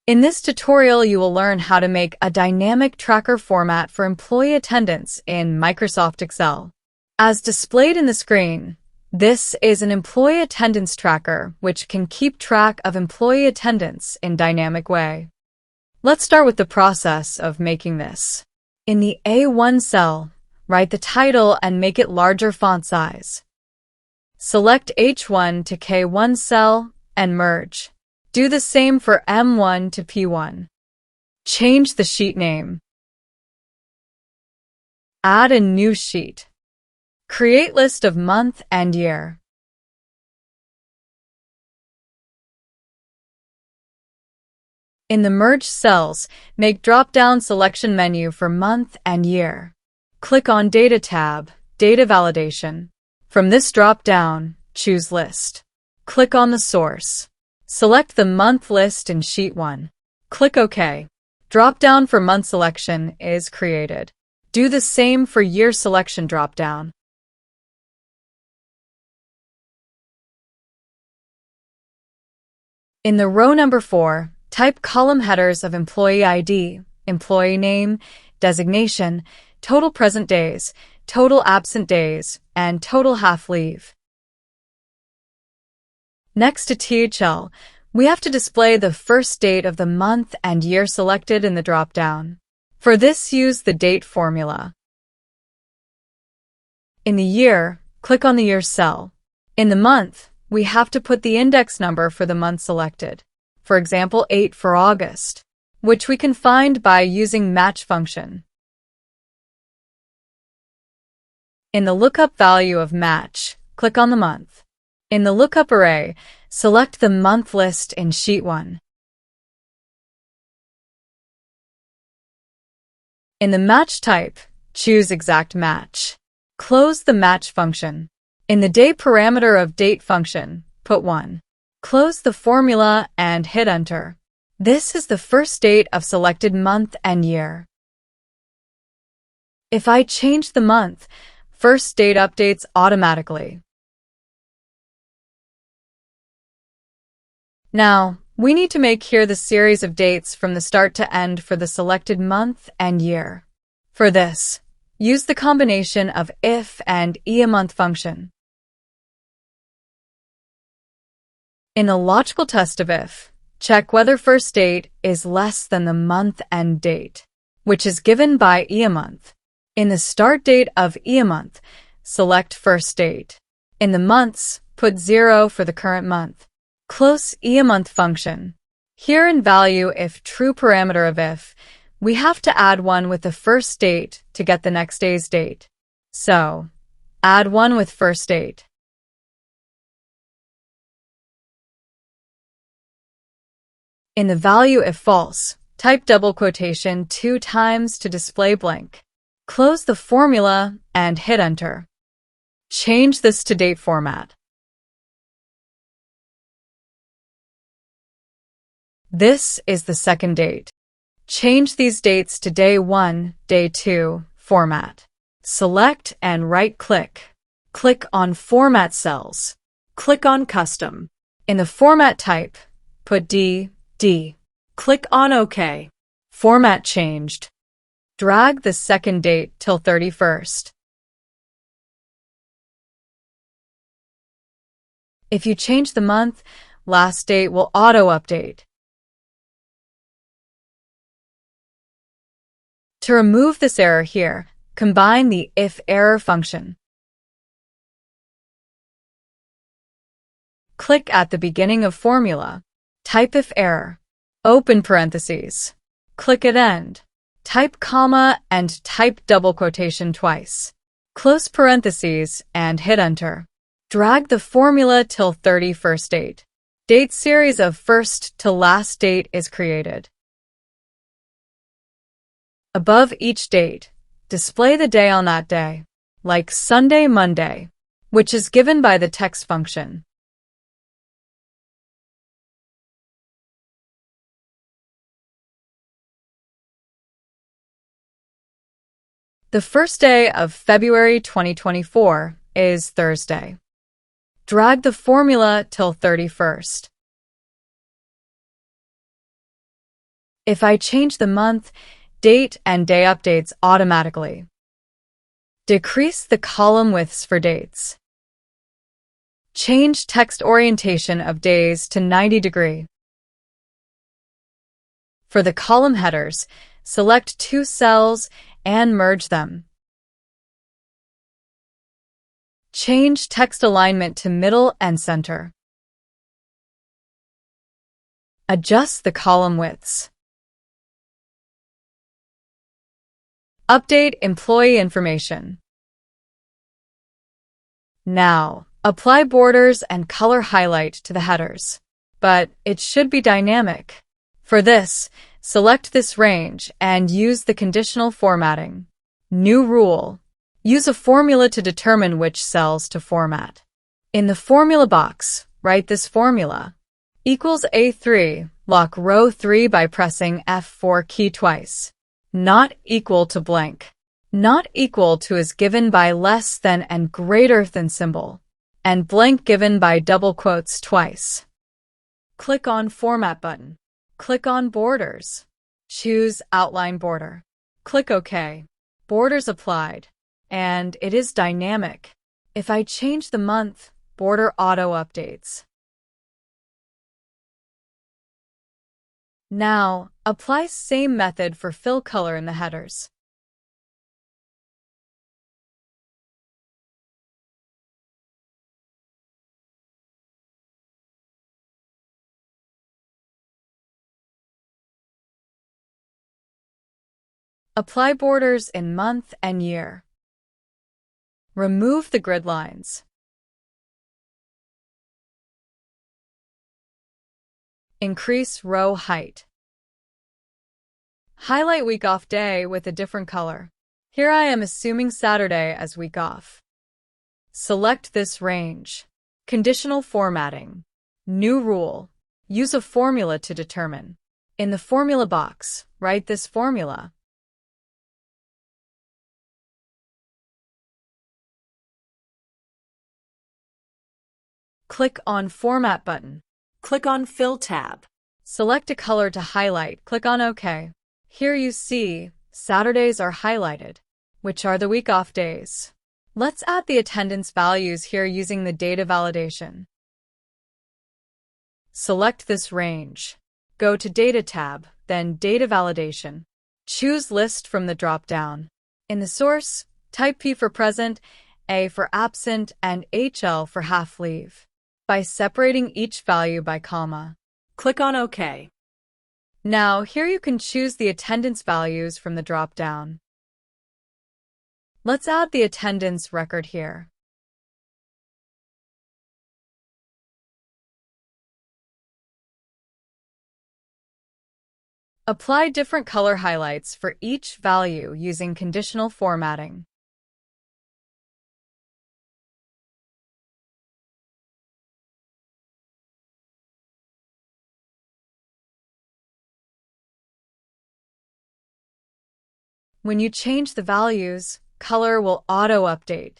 In this tutorial, you will learn how to make a dynamic tracker format for employee attendance in Microsoft Excel. As displayed in the screen, this is an employee attendance tracker which can keep track of employee attendance in a dynamic way. Let's start with the process of making this. In the A1 cell, write the title and make it larger font size. Select H1 to K1 cell and merge. Do the same for M1 to P1. Change the sheet name. Add a new sheet. Create list of month and year. In the merged cells, make drop-down selection menu for month and year. Click on Data tab, Data Validation. From this drop-down, choose List. Click on the source. Select the month list in Sheet 1. Click OK. Drop-down for month selection is created. Do the same for year selection drop-down. In the row number 4, type column headers of employee ID, employee name, designation, total present days, total absent days, and total half leave. Next to THL, we have to display the first date of the month and year selected in the drop-down. For this, use the date formula. In the year, click on the year cell. In the month, we have to put the index number for the month selected. For example, 8 for August, which we can find by using match function. In the lookup value of match, click on the month. In the lookup array, select the month list in Sheet 1. In the match type, choose exact match. Close the match function. In the day parameter of date function, put 1. Close the formula and hit Enter. This is the first date of selected month and year. If I change the month, first date updates automatically. Now, we need to make here the series of dates from the start to end for the selected month and year. For this, use the combination of if and month function. In the logical test of if, check whether first date is less than the month and date, which is given by month. In the start date of month, select first date. In the months, put 0 for the current month. Close month function. Here in value if true parameter of if, we have to add 1 with the first date to get the next day's date. So, add 1 with first date. In the value if false, type double quotation 2 times to display blank. Close the formula and hit Enter. Change this to date format. This is the second date. Change these dates to day 1, day 2 format. Select and right-click. Click on Format Cells. Click on Custom. In the format type, put D. Click on OK. Format changed. Drag the second date till 31st. If you change the month, last date will auto-update. To remove this error here, combine the if error function. Click at the beginning of formula. Type if error. Open parentheses. Click at end. Type comma and type double quotation twice. Close parentheses and hit Enter. Drag the formula till 31st date. Date series of first to last date is created. Above each date, display the day on that day, like Sunday, Monday, which is given by the text function. The first day of February 2024 is Thursday. Drag the formula till 31st. If I change the month, date and day updates automatically. Decrease the column widths for dates. Change text orientation of days to 90°. For the column headers, select 2 cells and merge them. Change text alignment to middle and center. Adjust the column widths. Update employee information. Now, apply borders and color highlight to the headers, but it should be dynamic. For this, select this range and use the conditional formatting. New rule. Use a formula to determine which cells to format. In the formula box, write this formula. Equals A3, lock row 3 by pressing F4 key twice. Not equal to blank. Not equal to is given by less than and greater than symbol, and blank given by double quotes twice. Click on Format button. Click on Borders. Choose Outline Border. Click OK. Borders applied. And it is dynamic. If I change the month, border auto updates. Now, apply same method for fill color in the headers. Apply borders in month and year. Remove the grid lines. Increase row height. Highlight week off day with a different color. Here I am assuming Saturday as week off. Select this range. Conditional formatting. New rule. Use a formula to determine. In the formula box, write this formula. Click on Format button. Click on Fill tab. Select a color to highlight. Click on OK. Here you see Saturdays are highlighted, which are the week off days. Let's add the attendance values here using the data validation. Select this range. Go to Data tab, then Data Validation. Choose List from the drop-down. In the source, type P for present, A for absent, and HL for half leave. By separating each value by comma. Click on OK. Now, here you can choose the attendance values from the drop-down. Let's add the attendance record here. Apply different color highlights for each value using conditional formatting. When you change the values, color will auto-update.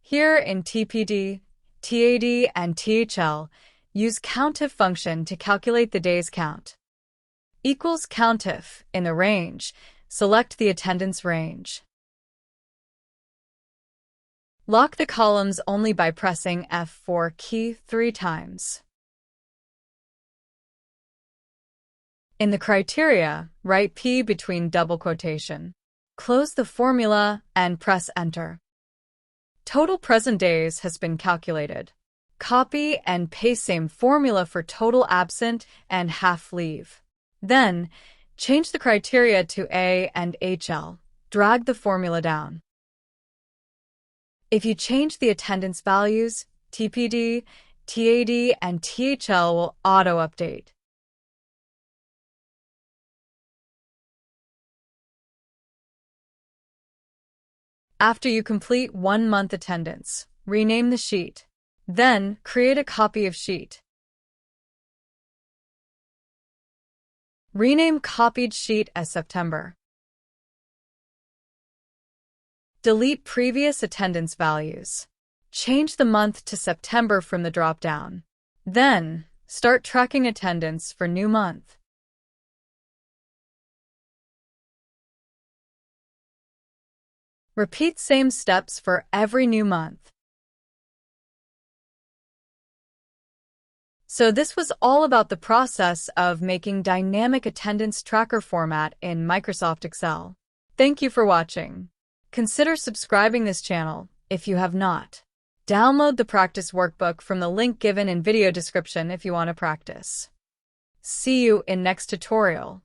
Here in TPD, TAD, and THL, use COUNTIF function to calculate the days count. Equals COUNTIF in the range, select the attendance range. Lock the columns only by pressing F4 key 3 times. In the criteria, write P between double quotation. Close the formula and press Enter. Total present days has been calculated. Copy and paste same formula for total absent and half leave. Then, change the criteria to A and HL. Drag the formula down. If you change the attendance values, TPD, TAD, and THL will auto-update. After you complete 1 month attendance, rename the sheet. Then, create a copy of sheet. Rename copied sheet as September. Delete previous attendance values. Change the month to September from the drop-down. Then, Start tracking attendance for new month. Repeat same steps for every new month. So this was all about the process of making dynamic attendance tracker format in Microsoft Excel. Thank you for watching. Consider subscribing this channel if you have not. Download the practice workbook from the link given in video description if you want to practice. See you in next tutorial.